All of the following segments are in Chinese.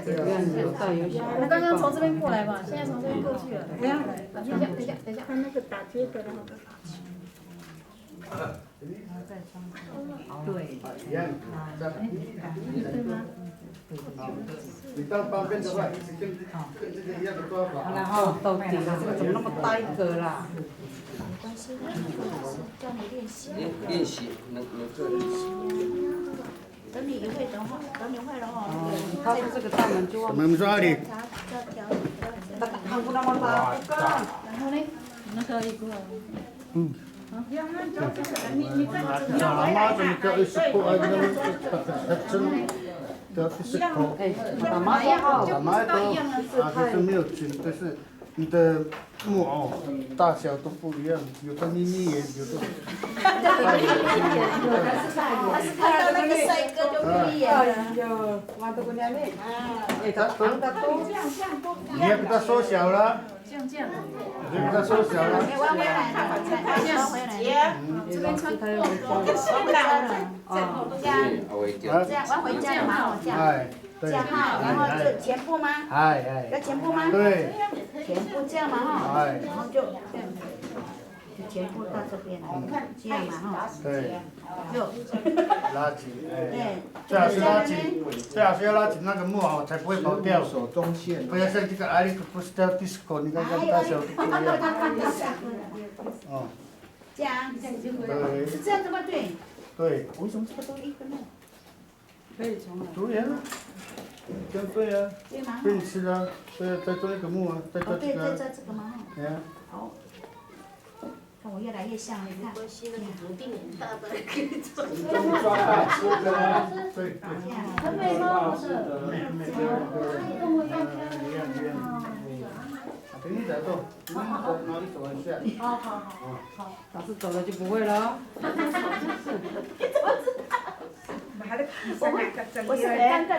我刚刚从这边过来吧，现在从这边过去了。等一下，他那个打结的那个。对。你当方便的话，一直跟这个一样的做法。然后到底了，这个怎么那么大一个啦？没关系，叫你练习。练习能做练习。等你会的话，等你会了哈。他说这个大门就往。我们说你。那个看不那么大，不干。然后呢？那个一个。嗯。你再讲了吗？怎么叫一十块？那真的是口。打麻也好，打麻都就是没有菌，但是你的木偶大小都不一样，有的眯眯眼，有的。看到那个帅哥就不一样了。你也给它缩小了。这样。你给它缩小了。弯回来，这边穿过这样弯回家嘛，这样。这样哈，然后就前部吗？要前部吗？对。前部这样嘛哈，然后就前部到这边，这样嘛哈。对。就拉紧，哎。最好是拉紧，最好是要拉紧那个木偶才不会跑掉。手中线。不要像这个阿里不是叫 disco， 你看看大小都不一样。哦。这样。对。是这样子吗？对。对。为什么这个都一个呢？可以从哪？对呀，这样对呀，给你吃啊，对，再做一个木啊，再做这个。对，再做这个嘛哈。对呀。好。看我越来越像，你看。关系那个土地很大的可以做。对。很美吗？不是。给你再做，哪里走一下。好。老师走了就不会了。我是单个他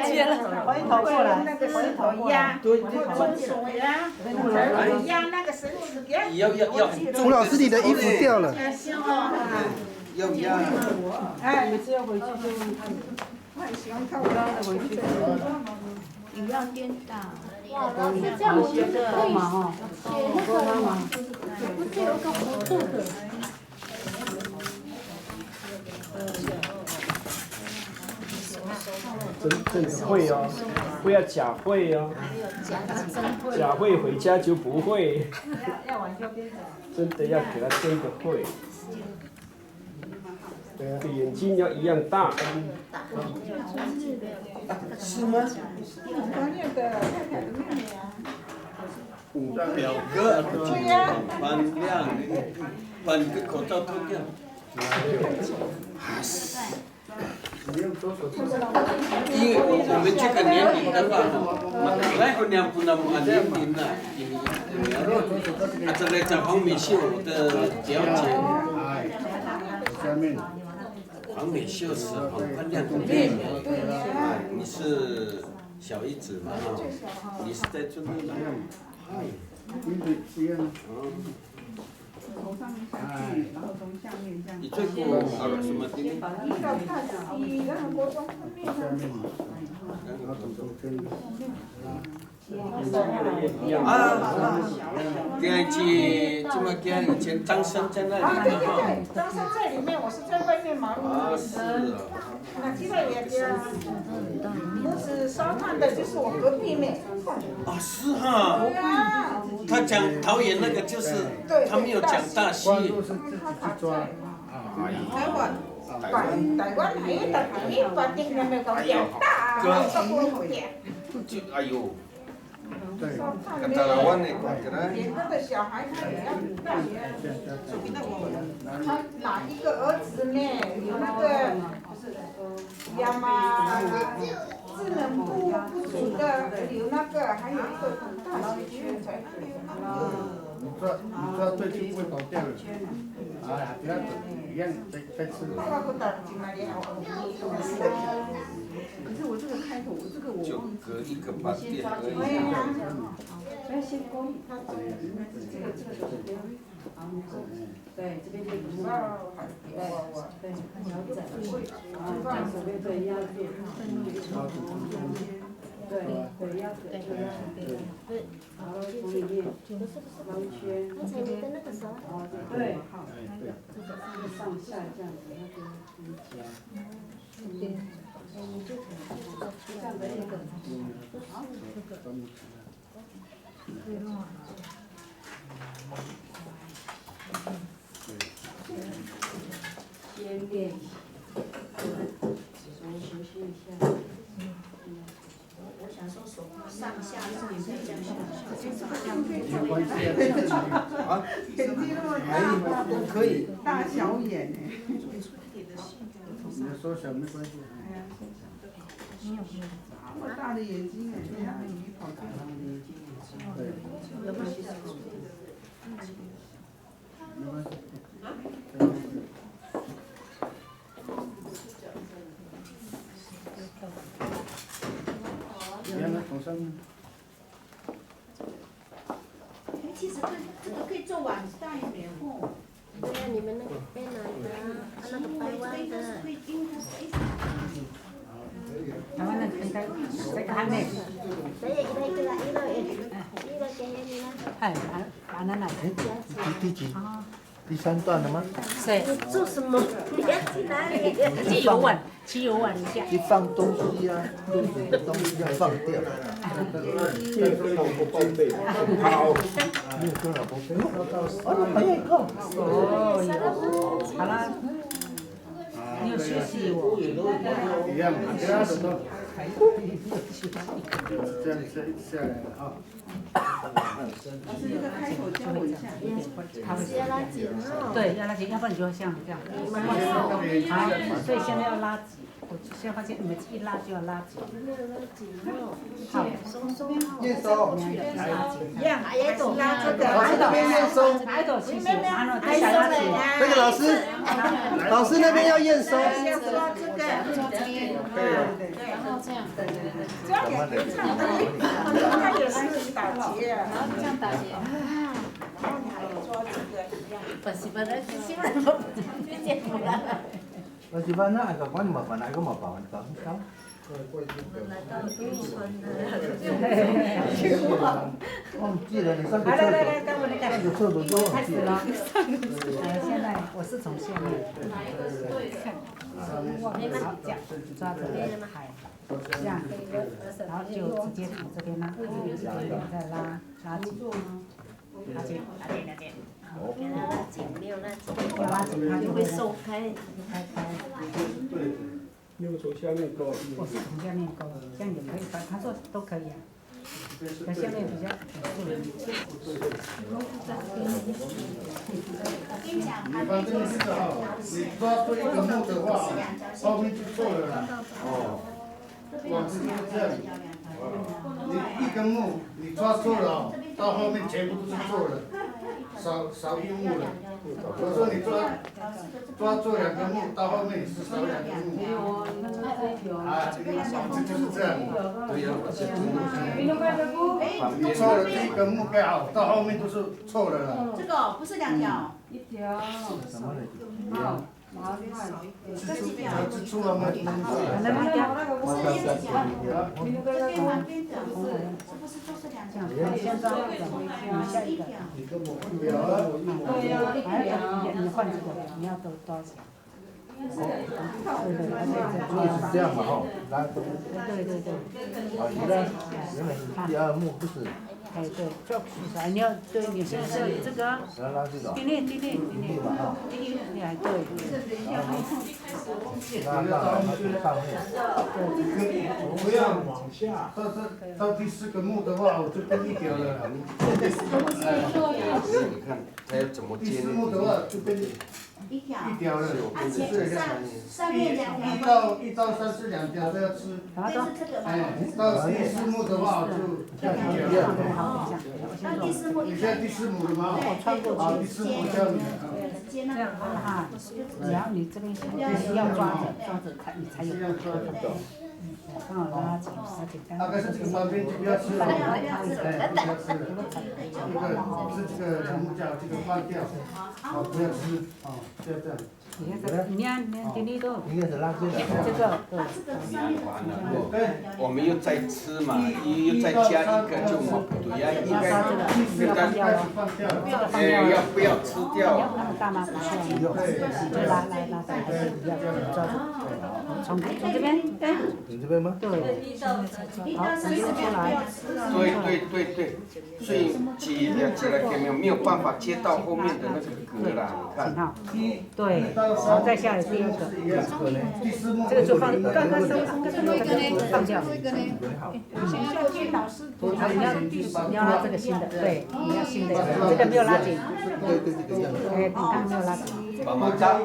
接了，回头过来，回头压，对。手压，压那个绳子给。要。吴老师，你的衣服掉了。要压。哎，每次要回去就问他。很喜欢看我刚才回去。一样颠倒。哇，老师这样我觉得可以写那个，不是有个弧度的。真的会哦，不要假会哦，假会回家就不会，真的要给他真的会，眼睛要一样大。是吗？表哥，把你的口罩脱掉。因为我们这个年龄的话，来个娘不那么年龄了，这来讲黄美秀的表姐，黄美秀是黄冠亮的妹妹，你是小姨子嘛？你是在这里吗？头上面下去，然后从下面这样。你最过什么地方？一到大西，然后国中分面跟去这么跟以前张生在那里的哈。对，张生在里面，我是在外面马路那边。是啊。那基本也这样。不是烧炭的，就是我隔壁妹。是哈。他讲桃园那个就是，他没有讲大溪。台湾还有的还有把店里面搞大，就哎呦。对。可台湾那个。别的小孩他也要大学。他哪一个儿子呢？有那个亚麻智能不足的，有那个还有一个大学去才可以。你这对就不会跑掉了。哎，不要一样再吃。可是我这个开头，这个我就隔一个板垫而已。要先勾它对，这边就不是。对，调整。这样手边对压住。对对，要对对。然后从里面绕一圈。刚才你的那个手。对，好，上下这样子，那个夹。对。这样的一个。先练习，熟悉一下。我想说手上下上下这样没关系啊，眼睛那么大，都可以。大小眼呢？你缩小没关系。那么大的眼睛哎，这样鱼跑出来。对。没关系。原来头上呢？其实这个可以做碗大一点哦。对呀，你们那个被哪的？那个白湾的。台湾的应该在看呢。对呀，一个给你了。哎，把那来。第几？第3段了吗？谁？你做什么？你要去哪里？汽油碗，汽油碗一下。一放东西啊，东西要放掉。没跟老婆报备，好。没有跟老婆背。哦，还有一个。哦，好了。你有学习我。一样，其他的都。这样下来了啊。老师，这个开口教我一下。要拉紧哦。对，要拉紧，要不然你就像这样。好，所以现在要拉紧。我现在发现你们一拉就要拉紧。没有拉紧哦。好，松松哦。验收。拉紧。一样，也懂拉这个。老师那边验收。还有谢谢，还有拉紧。那个老师那边要验收。要抓这个。对，然后这样。这样也可以唱的。那也是打结啊。然后这样打结。然后你还要抓这个一样。不是不是，希望不见不了。我一般那个管麻烦，那个麻烦搞。来到渔村的。忘记了，你上个厕所就忘记了。现在我是从下面。好，这样抓着海，这样，然后就直接从这边拉，再拉紧，拉紧。给它拉紧，没有拉紧，要拉紧它就会松开。开。又从下面勾。我是从下面勾，这样也可以翻，他说都可以啊。可下面比较你反正是哈，你抓对一个木的话，后面就错了啦。哦。网子就是这样。你一根木，你抓错了，到后面全部都是错的，少一木了。我说你抓错2根木，到后面是少2根木。啊，这就是这样。对呀，你错了第一根木盖好，到后面都是错的了。这个不是2条。一条。什么的？好，麻烦。蜘蛛了吗？不是1条。这边旁边的，是不是都是2条？先抓那个，下一个。对啊。你换这个，你要多少钱？就是这样嘛哈，拉。对。啊，原来是第2幕不是。哎对，就你要对，你现在这个。拉这个。对。不要往下。到第4个木的话，我就变1条了。你看他要怎么接第4木的话就变1条了。上面2条。1到3是2条都要吃。哎，到第4幕的话就跳1条。到第4幕。你现在第4幕了吗？好，第4幕教你。这样哈，然后你这边要抓着，你才有办法。帮我拉紧，大概是这个旁边就不要吃了，不要吃了。这个是这个木架，这个放掉，好，不要吃，哦，就这样。应该是拉筋的。我们又再吃嘛，又再加一个就嘛不对呀，应该要不要吃掉？大吗？不需要，就拉，抓住，从这边，你这边吗？对，好，从这边出来。对，所以挤了没有办法接到后面的那个格啦，你看。对，然后再下来第二个，这个就放，刚刚放掉。你要拉这个新的，对，你要新的，这个没有拉紧。哎，你看没有拉紧。妈妈大，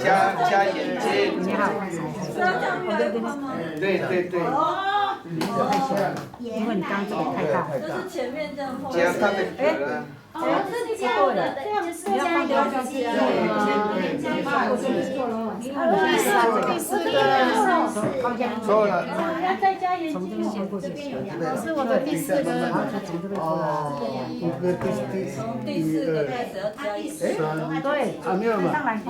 加眼睛。你好。对。因为你刚这个太大。就是前面这样放。加它的格。这是加的，就是加油机。放过去。第四个。错了。要再加盐从这边先过去。这是我的第四个。然后就从这边出来。第四个开始要加一次。对。没有嘛。上来。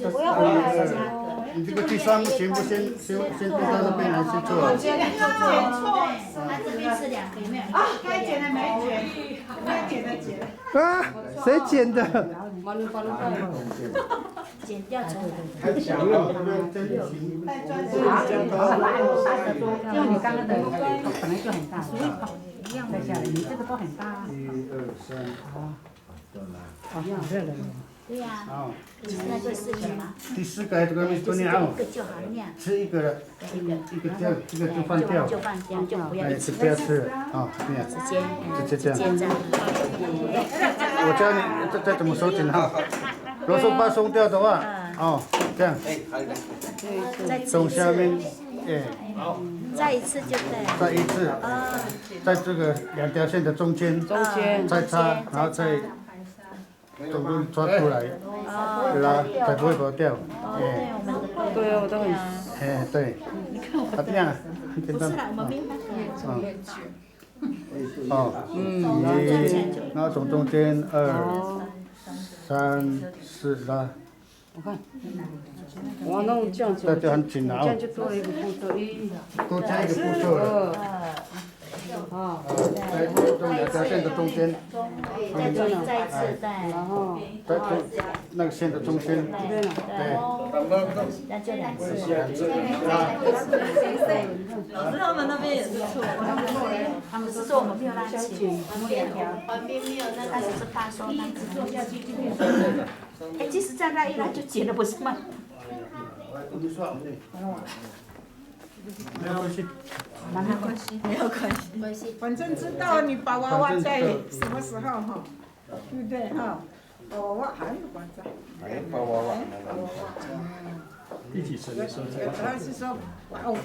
不要回来。你这个第三全部先放到那边来先做。我剪错，它这边是两个，有没有？该剪的没剪，该剪的剪。啊，谁剪的？剪掉重来。太强了，因为你刚刚的本来就很大，一样的下来，你这个都很大。1、2、3，好像这了。对呀，好。那就是什么？第四个这个没多念啊，一个就好了那样。吃一个了，一个掉，这个就放掉。就放掉，就不要一起不要吃啊，这样。直接这样。我教你再怎么收紧哈。如果说把它松掉的话，哦，这样。从下面，好。再一次就对。再一次，在这个两条线的中间，再插，然后再总共抓出来，拉，才不会跑掉。对，我都很。对。这样，很简单。然后从中间2、3、4拉。我看，我弄这样子，这就很紧了这样就多了一个步骤，多加一个步骤了。在这两条线的中间，再做再一次，对。然后在那个线的中间，对。那就2次。老师他们那边也是错。他们是说我们没有拉紧，我们2条。旁边没有那个是怕收那个。哎，即使再拉一拉就结了，不是吗？没有关系。没有关系。反正知道你把娃娃在什么时候哈，对不对哈？娃娃还有娃在。把娃娃。一起吃的时候才。主要是说娃娃。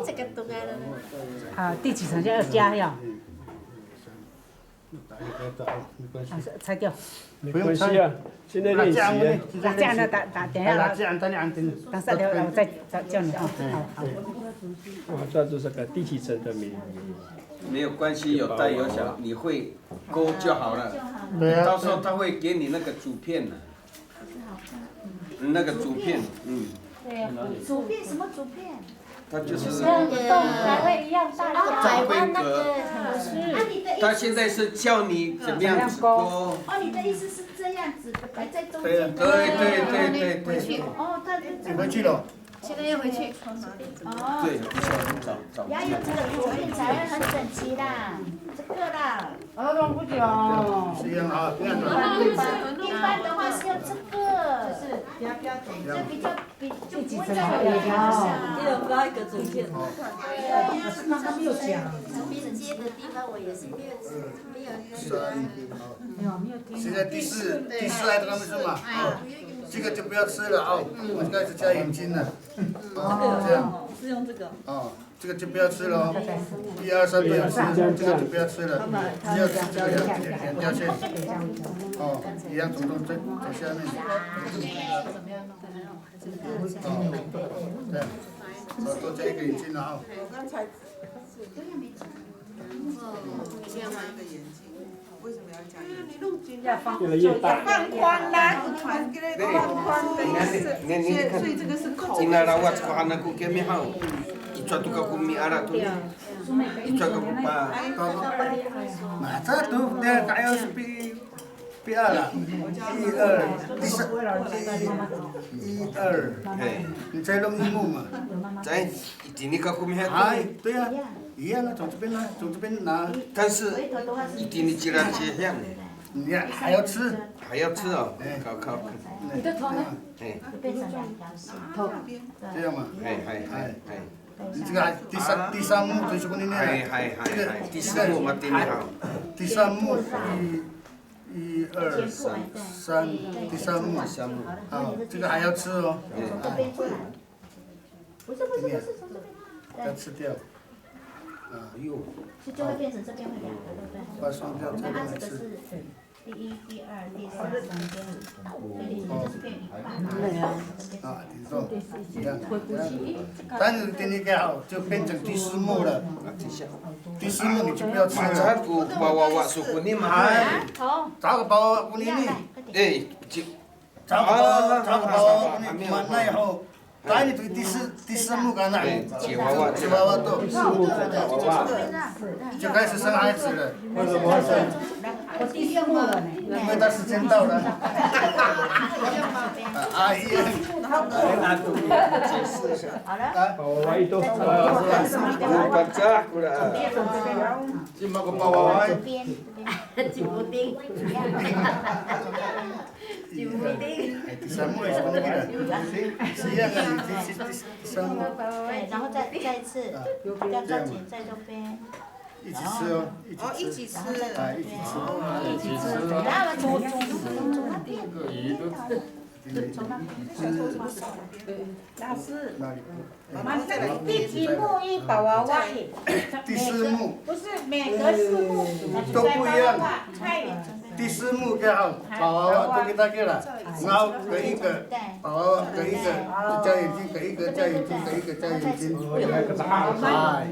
这个都该了。好，第几层就要加药。拆掉。没关系啊，现在练习啊。这样的打等一下，这样等3条我再叫你啊。好。我抓住这个第几层的名。没有关系，有大有小，你会勾就好了。对啊。到时候他会给你那个竹片的。那个竹片，对呀，竹片什么竹片？它就是。才会一样大小。在规格。他现在是教你怎么样子勾。哦，你的意思是这样子摆在中间。对。哦，他你回去了。现在要回去。对，找。要用这个竹片才会很整齐啦，这个啦。弄不久。是一样啊，这样子。一般的话是用这个，就比较就不会再有一人发一个竹片。刚刚没有讲。边接的地方我也是没有听。现在第四还在他们说嘛，这个就不要吃了啊，我们开始加眼睛了。这样。是用这个。这个就不要吃了哦。1、2、3不要吃，这个就不要吃了。只要吃这个两条线。一样从中走下面。这样。多加一个眼睛了啊。我刚才。这样吗？为什么要加眼睛？要放越来越大。放宽啦，放宽的意思。所以这个是口。 Inarawat ko anak ko kami hao. Ito tu ka kumi anak tu. Ito ka pa. Masa tuh dia kayak pi lah. Hei. 你在弄一幕嘛？ Zai, itini ka kumi hao. 哎，对呀，一样啊，从这边拿，从这边拿，但是 itini jiran je yang. 你还要吃，还要吃哦，考考。你的头呢？哎，变成两条线。头。这样嘛？哎。你这个第三幕就是跟你那个，第四幕嘛，第二号。第三幕一二三，第三幕，好，这个还要吃哦。不是，从这边。要吃掉。啊，哟。就会变成这边会两个，对不对？把双掉这边它这个吃。是第一、第二、第三、3边5，对，就是变一半。啊，你说一样。但是等你盖好，就变成第四幕了。第四幕你就不要吃了。Aku bawa suku ni mahal. 找个包给你， Eh, 找个包给你，完了以后。 但你这个第四幕干哪？吉娃娃豆，就开始生孩子了。为什么生？我第四幕了呢。因为他时间到了。阿姨。好了。娃一多。baca pula. Cuma ke bawah. 这边，吉布丁。吉布丁。第三幕也是那个，是一样的，第三幕。对，然后再一次，要抓紧在这边。 一起吃哦，一起吃，一起吃。然后煮。老师，妈这个第几幕一宝娃娃？第四幕。不是每隔4幕都不一样。菜。第四幕给好，宝娃娃都给他给了，然后隔一个，宝娃娃隔一个，加眼睛，隔一个加眼睛，隔一个加眼睛。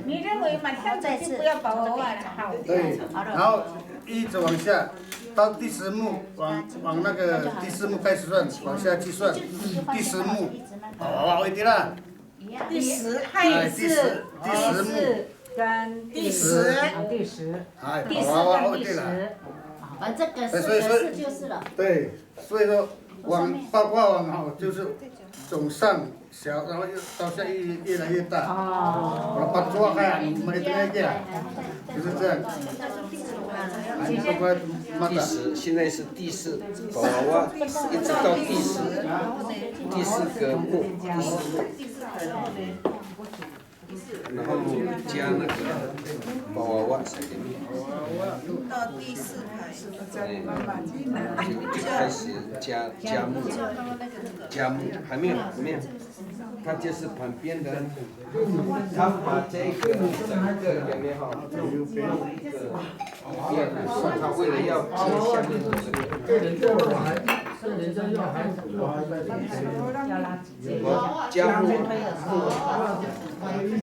你认为嘛？下次就不要宝娃娃了。好。对，然后一直往下，到第10幕，往那个第4幕开始算，往下计算，第10幕，宝娃娃会的啦。第10还有第10幕。 跟第10，第10，第4跟第10，反正这个4就是了。对，所以说包括往好就是从上小，然后又到下越来越大。哦。把抓开，没得那个，就是这样。第10，现在是第4，宝娃娃一直到第4个幕，然后加那个宝娃娃在里面。到第4排，就开始加幕，还没有，它就是旁边的，他把这个整个有没有好？他为了要接下面的这个加幕。